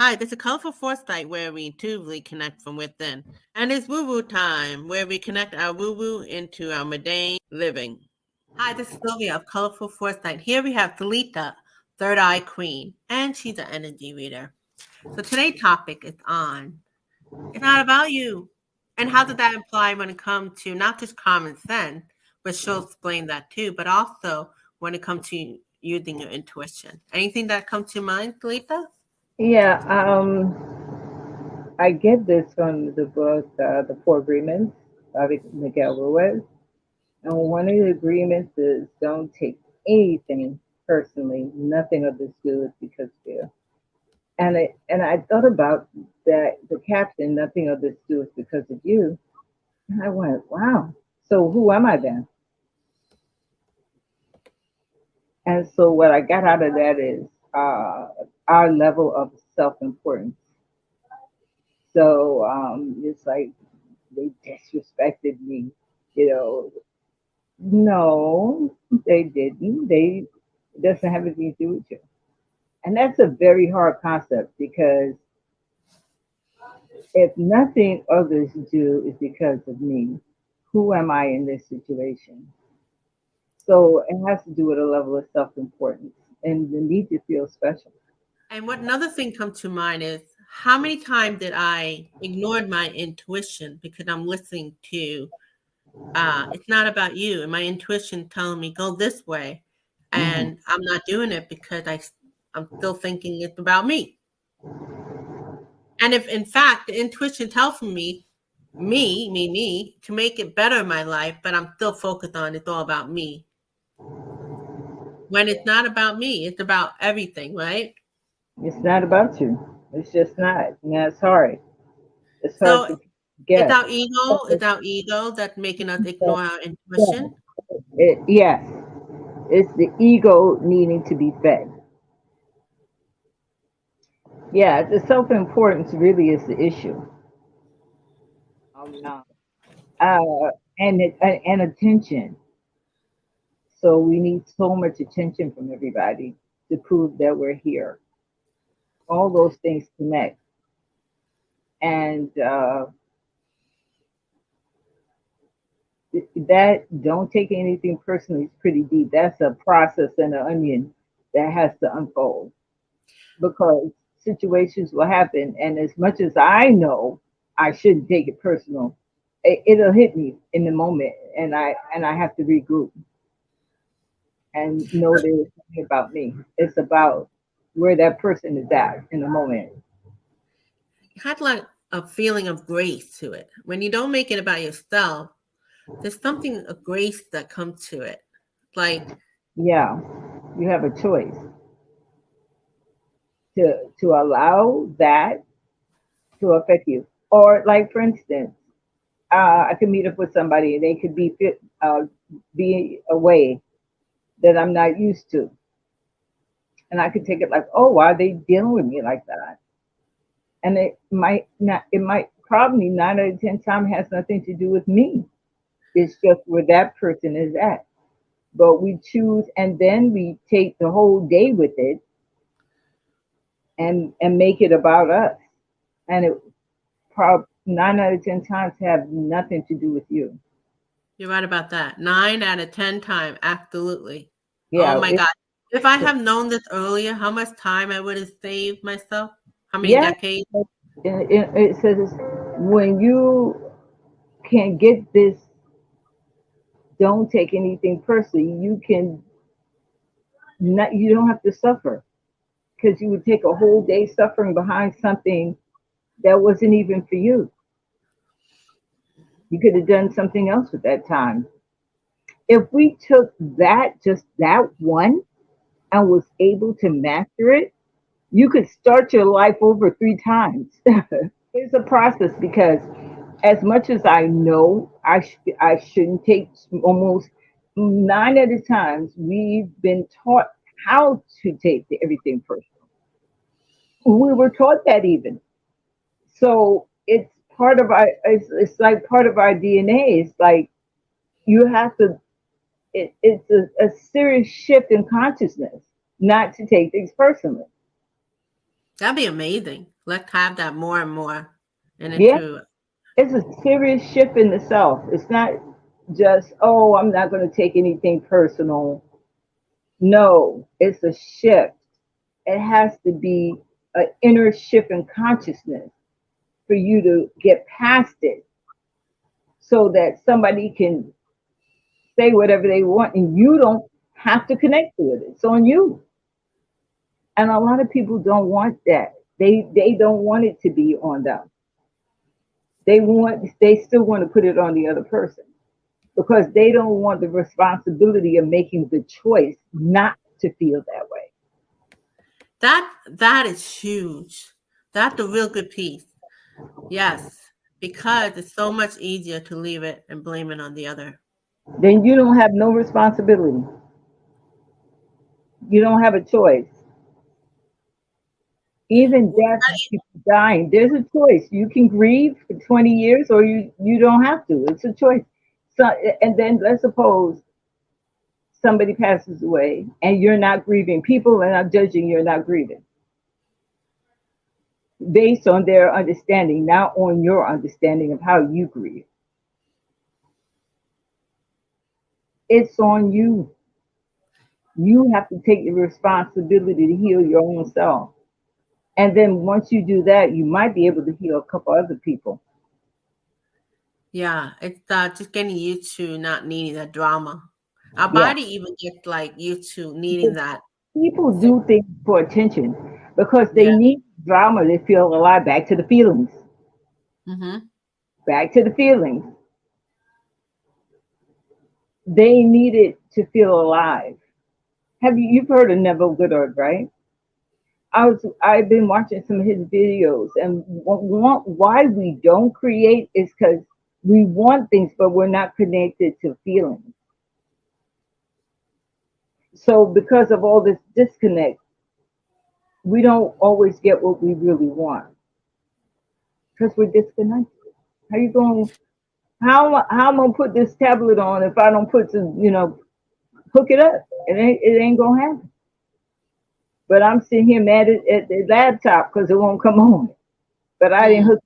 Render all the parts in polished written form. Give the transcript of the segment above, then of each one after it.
Hi, this is Colorful Foresight where we intuitively connect from within. And it's woo woo time where we connect our woo woo into our mundane living. Hi, this is Sylvia of Colorful Foresight. Here we have Zelita, Third Eye Queen, and she's an energy reader. So today's topic is on it's not about you. And how does that apply when it comes to not just common sense, but she'll explain that too, but also when it comes to using your intuition. Anything that comes to mind, Zelita? Yeah, I get this from the book, The Four Agreements by Miguel Ruiz. And one of the agreements is don't take anything personally. Nothing of this do is because of you. And I thought about that the caption, nothing of this do is because of you. And I went, wow. So who am I then? And so what I got out of that is our level of self-importance. So it's like they disrespected me, you know. No, they didn't. It doesn't have anything to do with you. And that's a very hard concept because if nothing others do is because of me, who am I in this situation? So it has to do with a level of self importance and the need to feel special. And what another thing comes to mind is how many times did I ignored my intuition because I'm listening to it's not about you and my intuition telling me go this way Hmm. and I'm not doing it because I'm still thinking it's about me. And if in fact the intuition tells me to make it better in my life, but I'm still focused on it's all about me. When it's not about me, it's about everything, right? It's not about you. It's just not. Yeah, it's hard. It's hard So to get. it's our ego that's making us ignore our intuition. Yes, it's the ego needing to be fed. Yeah, the self importance really is the issue. Um, and attention. So we need so much attention from everybody to prove that we're here. All those things connect, and that don't take anything personally is pretty deep. That's a process and an onion that has to unfold because situations will happen, and as much as I know I shouldn't take it personal, it'll hit me in the moment, and I have to regroup and know that it's not about me. It's about where that person is at in the moment. It had like a feeling of grace to it. When you don't make it about yourself, there's something of grace that comes to it. Like, Yeah, you have a choice to allow that to affect you, or like for instance, I could meet up with somebody and they could be away that I'm not used to, and I could take it like, oh, why are they dealing with me like that? And it might not. It might probably 9 out of 10 times has nothing to do with me. It's just where that person is at. But we choose, and then we take the whole day with it and make it about us. And it 9 out of 10 times have nothing to do with you. you're right about that. 9 out of 10 times, absolutely. Oh Yeah, my God. If I have known this earlier, how much time I would have saved myself? How many yeah. decades? It says when you can get this, don't take anything personally. You can not. You don't have to suffer because you would take a whole day suffering behind something that wasn't even for you. You could have done something else with that time. If we took that, just that one, and was able to master it, you could start your life over 3 times. It's a process because as much as I know I shouldn't take, almost 9 of the times we've been taught how to take everything personal. We were taught that even. So it's part of our, it's like part of our DNA. It's like you have to, it's a serious shift in consciousness not to take things personally. That'd be amazing. Let's have that more and more and Yeah, into it's a serious shift in the self. It's not just, oh, I'm not going to take anything personal. No, it's a shift. It has to be an inner shift in consciousness for you to get past it so that somebody can say whatever they want and you don't have to connect with it. It's on you. And a lot of people don't want that. They don't want it to be on them. They still want to put it on the other person because they don't want the responsibility of making the choice not to feel that way. that. That is huge. That's a real good piece. Yes, because it's so much easier to leave it and blame it on the other. Then you don't have no responsibility. You don't have a choice. Even Well, death, people dying, there's a choice. You can grieve for 20 years or you don't have to. It's a choice. So, and then let's suppose somebody passes away and you're not grieving. People are not judging you're not grieving based on their understanding, not on your understanding of how you grieve. It's on you. You have to take the responsibility to heal your own self. And then once you do that, you might be able to heal a couple other people. yeah, it's just getting used to not needing that drama. Our Yeah. body even gets like used to needing that. People do things for attention because they Yeah. need drama to feel alive. Back to the feelings. Mm-hmm. Back to the feelings. They need it to feel alive. You've heard of Neville Goddard, right? I've been watching some of his videos, and why we don't create is because we want things, but we're not connected to feelings. So because of all this disconnect, we don't always get what we really want because we're disconnected. How you going? How I'm gonna put this tablet on if I don't put some, hook it up? It ain't gonna happen. But I'm sitting here mad at the laptop because it won't come on. But I didn't Mm, hook.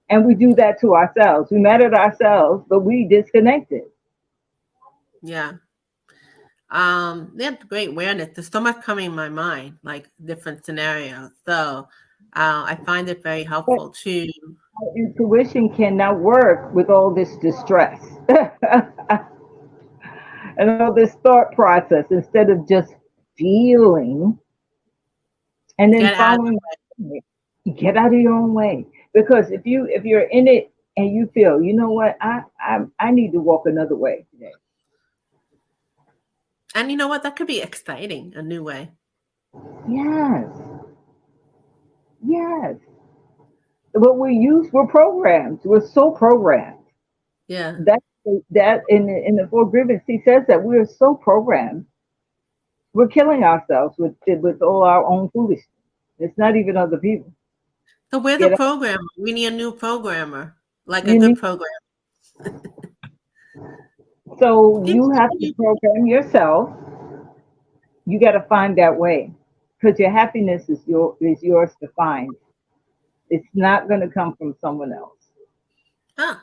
And we do that to ourselves. We mad at ourselves, but we disconnected. yeah. That's great awareness. There's so much coming in my mind, like different scenarios. So I find it very But helpful to our intuition cannot work with all this distress and all this thought process instead of just feeling and then get out of following. Get out of your own way. Because if you're in it and you feel, you know what, I need to walk another way today. and you know what? That could be exciting, a new way. Yes, yes. But we're programmed. We're so programmed. Yeah. That that in the four agreements, he says that we are so programmed. We're killing ourselves with all our own foolishness. It's not even other people. So we're the Get up. programmer. We need a new programmer, like a You good need program. so Did you have to you- program yourself. You got to find that way because your happiness is yours to find. It's not going to come from someone else.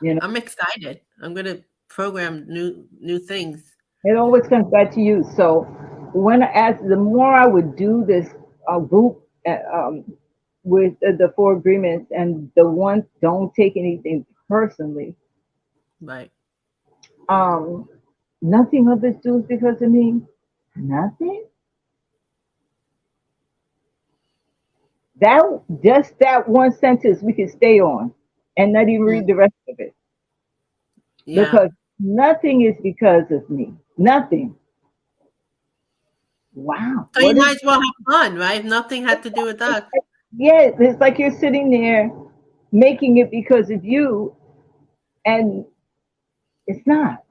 You know, I'm excited. I'm gonna program new things. it always comes back to you. So as the more I would do this group with the four agreements and the ones don't take anything personally, Right. um, nothing others do is because of me. Nothing. That just that one sentence we can stay on and not even Mm, read the rest of it yeah. because nothing is because of me. Nothing. Wow. So you What is might as well have fun, right? Nothing had to do with us. yeah, it's like you're sitting there making it because of you and it's not.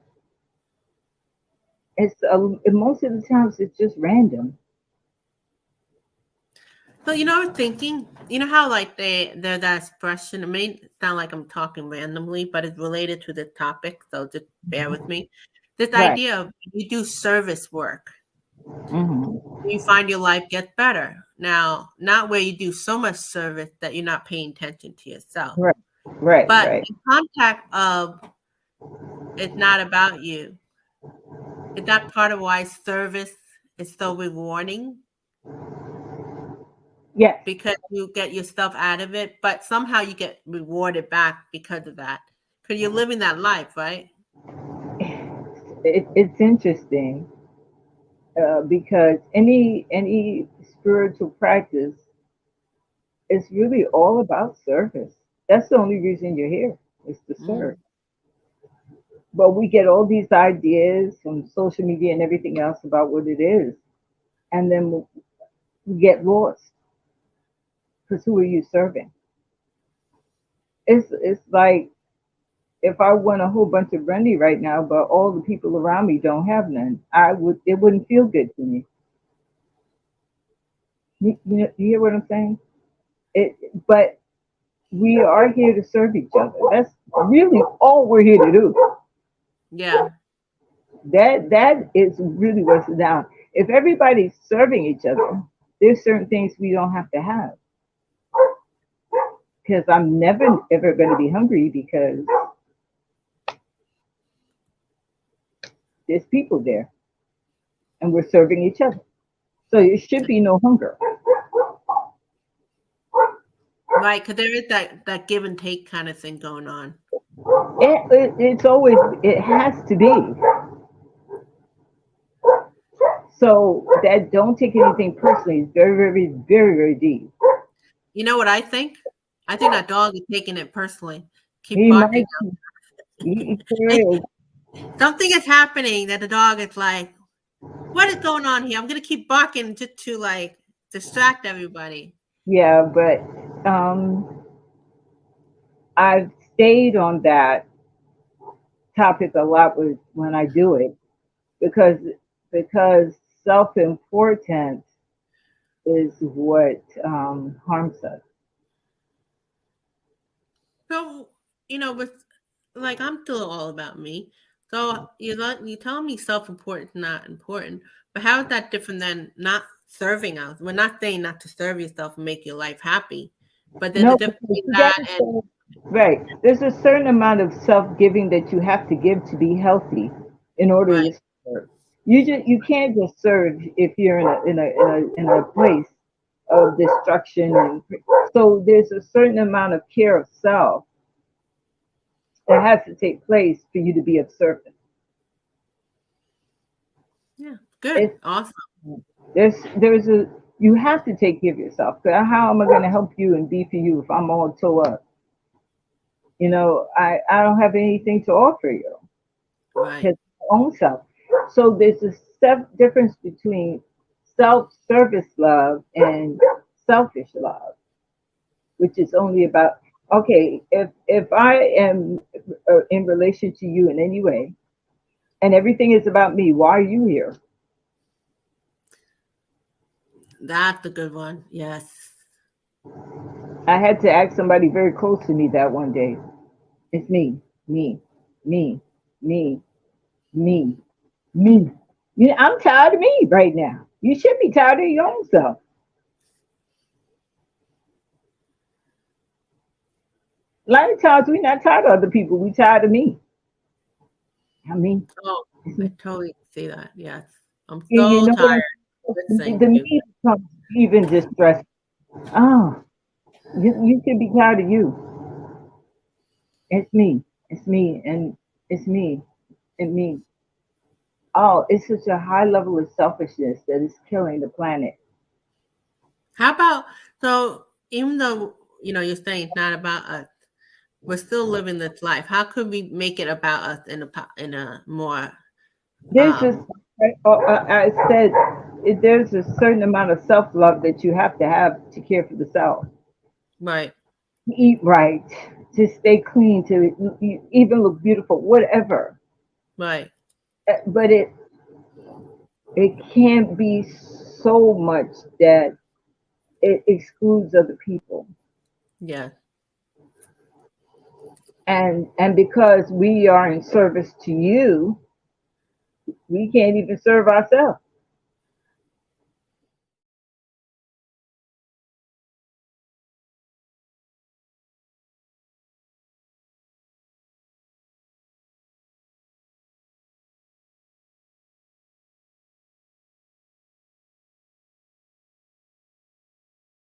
Most of the times it's just random. So I was thinking, how like they're that expression. It may sound like I'm talking randomly, but it's related to this topic. So just bear with me. This Right. idea of you do service work, Hmm. you find your life gets better. Now, not where you do so much service that you're not paying attention to yourself, Right, right, but right. the contact of it's not about you. Is that part of why service is so rewarding? Yes, Because you get yourself out of it, but somehow you get rewarded back because of that. Because you're living that life, right? it's interesting because any spiritual practice is really all about service. That's the only reason you're here is to serve. Mm, But we get all these ideas from social media and everything else about what it is, and then we get lost because who are you serving? It's like if I want a whole bunch of brandy right now, but all the people around me don't have none, I would it wouldn't feel good to me. You hear what I'm saying? It, but we are here to serve each other. That's really all we're here to do. yeah. That is really what's down. If everybody's serving each other, there's certain things we don't have to have. Because I'm never ever going to be hungry because there's people there and we're serving each other. So there should be no hunger. Right, because there is that give and take kind of thing going on. It's always it has to be. So that don't take anything personally. It's very, very, very, very deep. You know what I think? I think that dog is taking it personally. Keep He barking. might he for Like, real. something is happening that the dog is like, what is going on here? I'm gonna keep barking just to like distract everybody. Yeah, but I've stayed on that topic a lot with when I do it because because self-importance is what harms us. So, with like I'm still all about me. So you tell me self-importance is not important, but how is that different than not serving us? We're not saying not to serve yourself and make your life happy, but there's a No, difference because between you got that to and say, right. There's a certain amount of self-giving that you have to give to be healthy in order right. to serve. You can't just serve if you're in a place of destruction and so there's a certain amount of care of self that has to take place for you to be of service. Yeah, good, It's awesome. there's a you have to take care of yourself. How am I going to help you and be for you if I'm all tore up? I don't have anything to offer you. Right. His own self. So there's a difference between self-service love and selfish love, which is only about okay. If I am in relation to you in any way, and everything is about me, why are you here? That's a good one. Yes. I had to ask somebody very close to me that one day. It's me, me, me, me, me, me. I'm tired of me right now. You should be tired of your own self. A lot of times we're not tired of other people. We tired of me. I mean, Oh, I totally see that. Yes. I'm you so know what tired I'm of listening the to you. me becomes even distressed. Oh, you should be tired of you. It's me. It's me. And it's me. And me. Oh, it's such a high level of selfishness that is killing the planet. How about so even though you're saying it's not about us, we're still living this life. How could we make it about us in a more There's this, I said, there's a certain amount of self love that you have to care for the self. right, To eat right, to stay clean, to even look beautiful, whatever. right, But it can't be so much that it excludes other people. yeah, And because we are in service to you, we can't even serve ourselves.